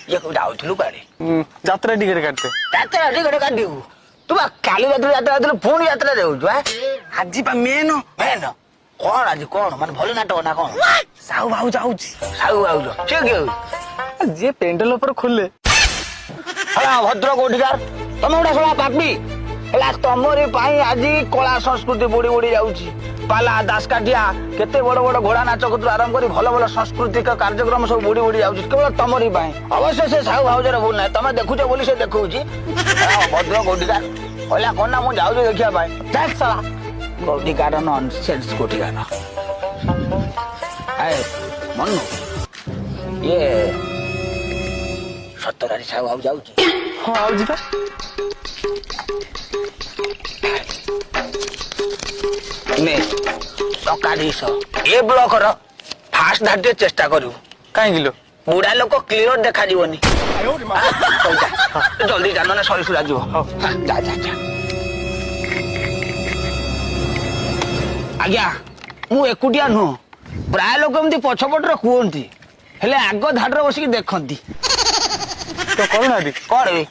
ये कोई आउथलु काढे যাত্রা টিকেট কাটতে यात्रा टिकट काढिबु तू बा काली रात्री यात्रा आदि पुणी यात्रा देउछु हा ଆଜି ପା ମେନ मेन कोन आज कोन माने भलो नाटक ना कोन ସାହୁ ଭାଉ ଯାଉଛି साउ आउछ के के ଯିଏ ପେଣ୍ଡେଲ ଉପରେ ଖୋଲେ हला भद्र कोठिकार तमे उडा सला पापी हला तमरी पाई आजी कला संस्कृति बुडी बुडी जाउची पाला दासकाटिया केते बड़ बड़ घोड़ा नाच कतु आरंभ करी भलो भलो सांस्कृतिक कार्यक्रम सब बुडी बुडी जाउची केवल तमरी पाई अवश्य से साहू भाउजर भूल नै तमे देखुछ बोली से देखौची भद्र कोठिकार हला कोन ना मु जाउची देखिया पाई देख सला कोठिकार नॉनसेंस कोठिकार आए मनु ये सत्तरारी साहू भाउ जाउची ହଁ ଆଉଛି ପା ନେ ସକାଳୀଶ ଏ ବ୍ଲକର ଫାଷ୍ଟ ଧାଡିରେ ଚେଷ୍ଟା କରିବୁ କାହିଁକି ଲୋ ବୁଢା ଲୋକ କ୍ଲିୟର ଦେଖାଯିବନି ଜଲ୍ଦି ଯା ନହେଲେ ସରି ସୁରା ଯିବ ଯା ଯା ଯା ଆଜ୍ଞା ମୁଁ ଏକୁଟିଆ ନୁହଁ ପ୍ରାୟ ଲୋକ ଏମିତି ପଛପଟରେ କୁହନ୍ତି ହେଲେ ଆଗ ଧାଡିରେ ବସିକି ଦେଖନ୍ତି ତ କରୁନାହାନ୍ତି କଣ